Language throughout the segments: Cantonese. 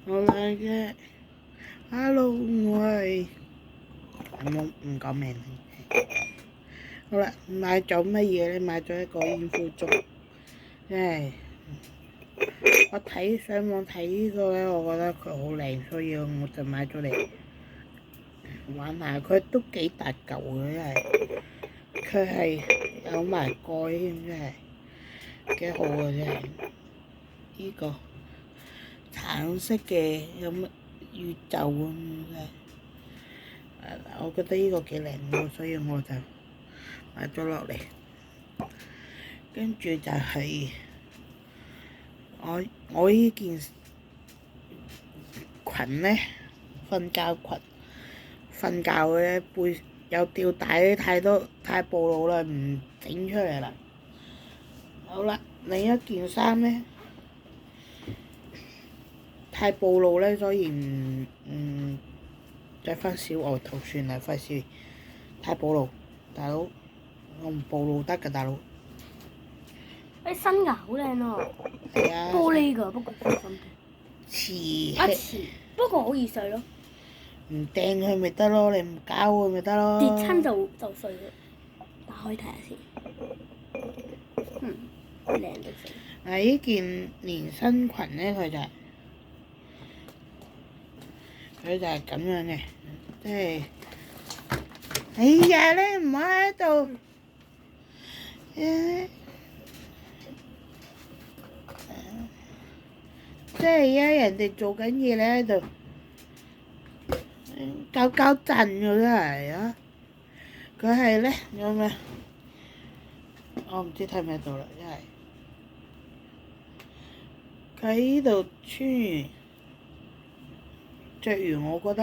好啦嘅，Hello，我係唔講名。好啦，買咗乜嘢咧？買咗一個燕夫粥，唉，我上網睇呢個咧，我覺得佢好靚，所以我就買咗嚟玩下。佢都幾大嚿嘅，真係。佢係有埋蓋添，真係幾好嘅，真係。呢個橙色嘅有乜宇宙咁嘅，我覺得呢個幾靚喎，所以我就買咗落嚟。跟住就係我呢件裙咧，瞓覺裙，瞓覺嘅背有吊帶，太暴露啦，唔整出嚟啦。好啦，另一件衫咧太暴露咧，所以唔着翻小外套算啦，費事太暴露。大佬，我唔暴露得㗎，大佬。新㗎，好靚喎！係啊。玻璃㗎，不過好深。瓷。不過好易碎咯。唔掟佢咪得咯，你唔搞佢咪得咯。跌親就碎啦。打開睇下先。靚到死。呢件連身裙咧，佢就係咁樣嘅，即係，哎呀，你唔好喺度，即係而家人哋做緊嘢，你喺度搞震㗎真係啊！佢係咧有咩？我唔知睇唔睇到啦，因為佢喺呢度穿完着完，我覺得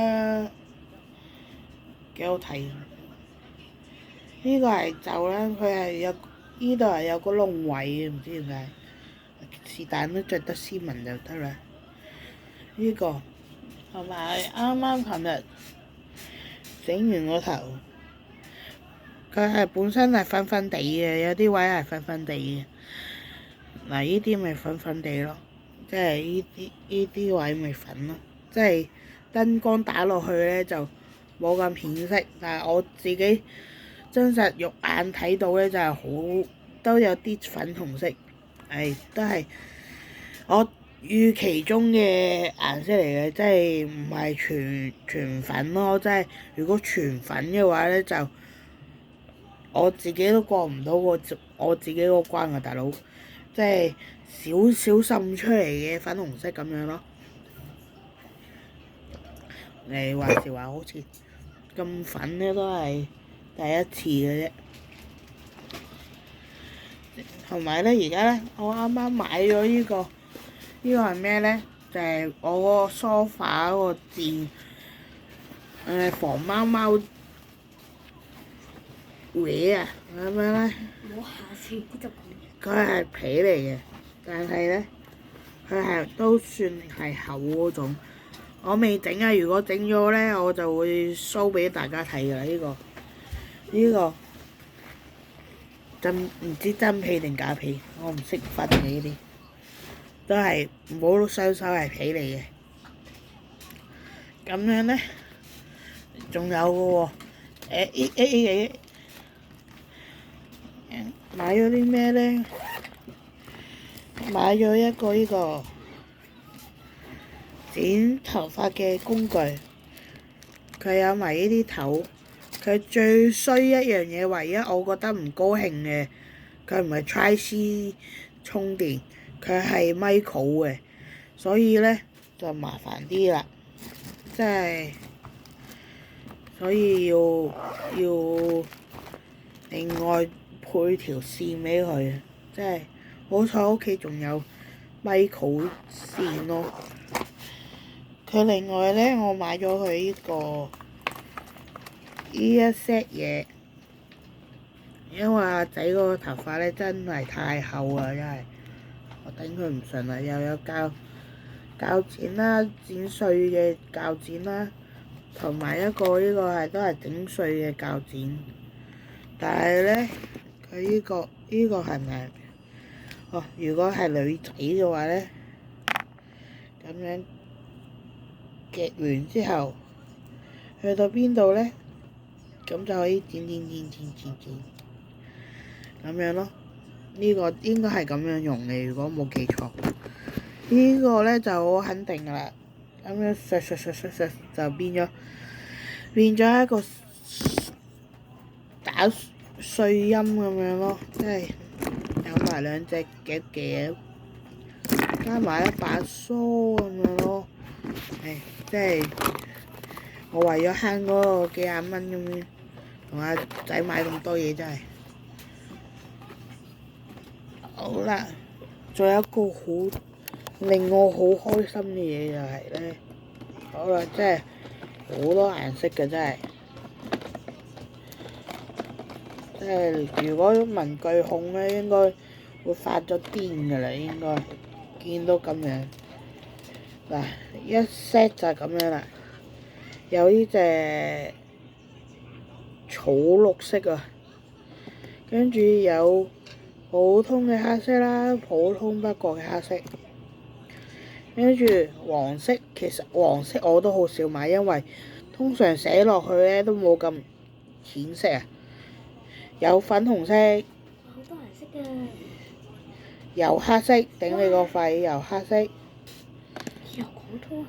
幾好睇。呢個係袖啦，佢係有呢度係有個窿位嘅，唔知點解。是但都着得斯文就得啦。呢個同埋啱啱琴日整完個頭，佢係本身係粉粉地嘅，有啲位係粉粉地嘅。嗱，呢啲咪粉粉地咯，即係呢啲位咪粉咯，即係燈光打落去咧就冇咁顯色，但係我自己真實肉眼睇到咧就係都有啲粉紅色，都係我預期中嘅顏色嚟嘅，即係唔係全粉咯，即係如果全粉嘅話咧就我自己都過唔到我自己嗰關啊，大佬，即係少少滲出嚟嘅粉紅色咁樣咯。你話時話好似咁粉咧，都係第一次嘅啫。同埋咧，而家咧，我啱啱買咗呢個係咩咧？就係我個梳化嗰個墊，防貓貓搲啊，咁樣咧。我下次就講。佢係皮嚟嘅，但係咧，佢係都算係厚嗰種。我未整啊，如果整咗咧，我就會 show 俾大家睇㗎啦。呢個唔知真皮定假皮，我唔識分嘅呢啲，都係唔好雙手係皮嚟嘅。咁樣咧，仲有嘅喎，買咗啲咩咧？買咗一個呢個剪頭髮嘅工具，佢有埋呢啲頭。佢最衰一樣嘢，唯一我覺得唔高興嘅，佢唔係 Tri-C 充電，佢係 Micro 嘅，所以咧就麻煩啲啦，即係所以要另外配條線俾佢，即係好彩屋企仲有 Micro 線咯。佢另外咧，我買咗佢呢一 set 嘢，因為阿仔嗰個頭髮咧真係太厚啦，真係我頂佢唔順啦，又有鉸剪啦，剪碎嘅鉸剪啦，同埋一個呢個都係整碎嘅鉸剪，但係咧佢呢個係咪？如果係女仔嘅話咧，咁樣夾完之後，去到邊度咧？咁就可以剪咁樣咯。呢個應該係咁樣用嘅，如果冇記錯。呢個咧就好肯定㗎啦。咁樣削就變咗一個打碎音咁樣咯，即係有埋兩隻夾，加埋一把梳咁樣咯。即係我為咗慳嗰個幾廿蚊咁樣，同阿仔買咁多嘢真係。好啦，仲有一個令我好開心嘅嘢就係咧，好啦，即係好多顏色嘅真係，即係如果文具控咧，應該會發咗癲㗎啦，應該見到咁樣嗱，一 set 就係咁樣啦，有呢隻草綠色啊，跟住有普通嘅黑色啦，普通不過嘅黑色，跟住黃色，其實黃色我都好少買，因為通常寫落去咧都冇咁淺色啊。有粉紅色，好多顏色㗎。有黑色，頂你個肺，有黑色。又講粗口。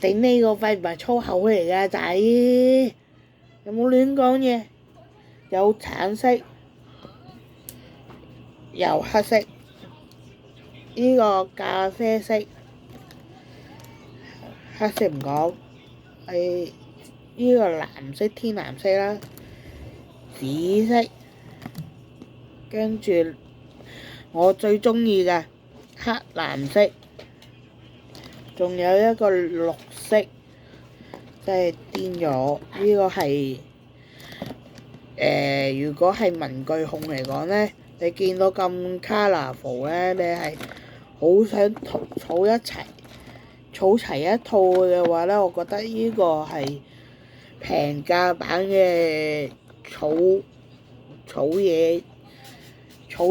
頂你個肺唔係粗口嚟㗎仔，有冇亂講嘢？有橙色。有黑色，呢個咖啡色，黑色唔講，係呢個藍色天藍色啦，紫色，跟住我最中意嘅黑藍色，仲有一個綠色，即係癲咗。呢個係如果係文具控嚟講咧。你見到咁 colourful 咧，你係好想儲齊一套嘅話咧，我覺得呢個係平價版嘅儲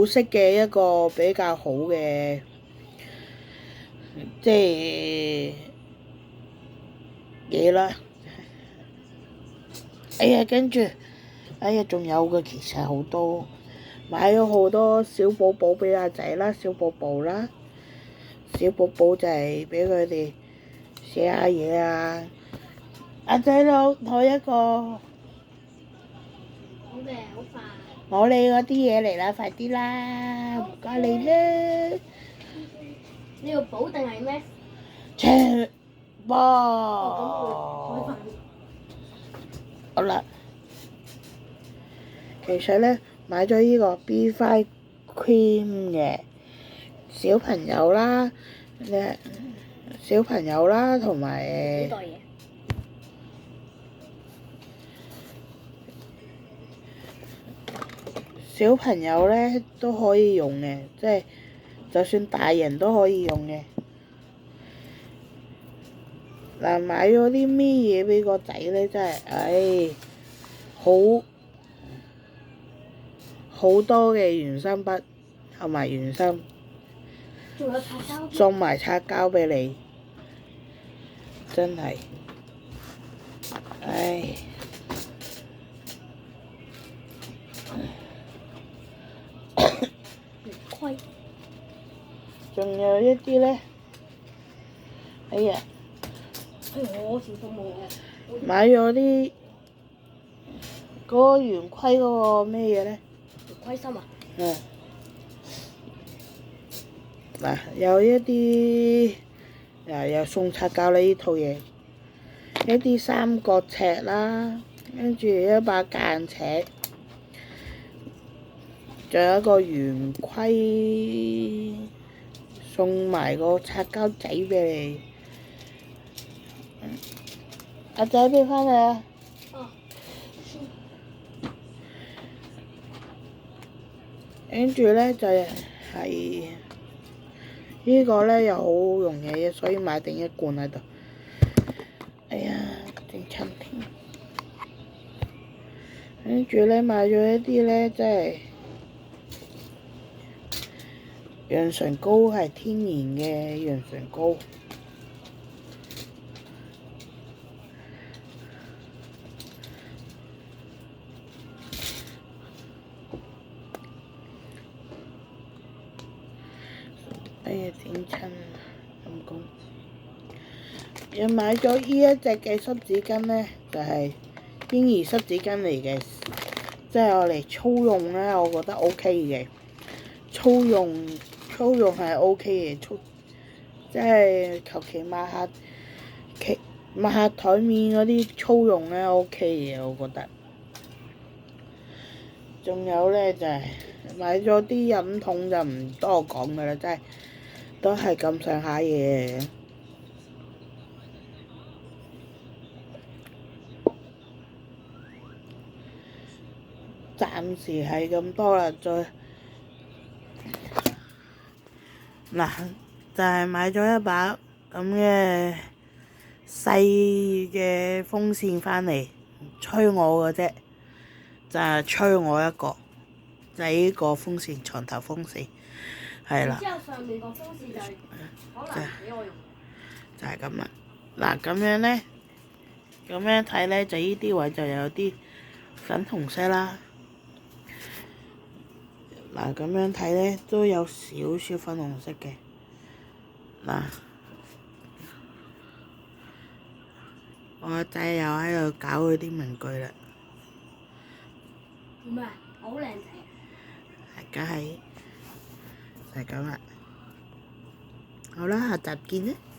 色嘅一個比較好嘅，即係嘢啦。跟住，仲有嘅其實好多。買咗好多小寶寶俾阿仔啦，小寶寶就係俾佢哋寫下嘢啊。阿仔攞一個，好嘅，好快。攞你嗰啲嘢嚟啦，快啲啦，唔該你啦。你要補定係咩？赤波。哦，咁會開飯。好啦，其實咧。買咗呢個 B5 Cream 嘅小朋友啦，同埋小朋友咧都可以用嘅，即係就算大人都可以用嘅。嗱，買咗啲咩嘢俾個仔咧？真係，好多嘅原生筆同埋原生，仲有擦膠，送埋擦膠俾你，真係，虧。仲有一啲咧，我小心喎。買咗啲嗰個圓規嗰個咩嘢咧？圓規心啊！嗱，有一啲又送擦膠呢套嘢，一啲三角尺啦，跟住一把間尺，仲有一個圓規，送埋個擦膠仔俾你。阿仔俾返你啊！跟住咧就係呢個咧又好好用嘅，所以買定一罐喺度。整親添。跟住咧買咗一啲咧，即係潤唇膏，係天然嘅潤唇膏。整親陰公。又買咗呢一隻嘅濕紙巾呢，就係嬰兒濕紙巾嚟嘅，即係我嚟粗用呢，我覺得 OK 嘅。粗用係 OK 嘅，即係求其抹下台面嗰啲粗用呢 OK 嘅，我覺得。仲有呢，就係買咗啲飲筒就唔多講噶啦，真係都係咁上下嘢嘅。暫時係咁多啦，嗱就係買咗一把咁嘅細嘅風扇返嚟吹我嘅啫，就係吹我一個，就係呢個風扇，床頭風扇，係啦。之後上面個風扇就係可能俾我用。就係咁啦。嗱咁樣呢，咁樣睇呢，就呢啲位就有啲粉紅色啦。嗱咁樣睇呢，都有少少粉紅色嘅。嗱，我個仔又喺度搞佢啲文具啦。做咩啊？我好靚仔啊！梗係就係咁啦。好啦，下集見啦〜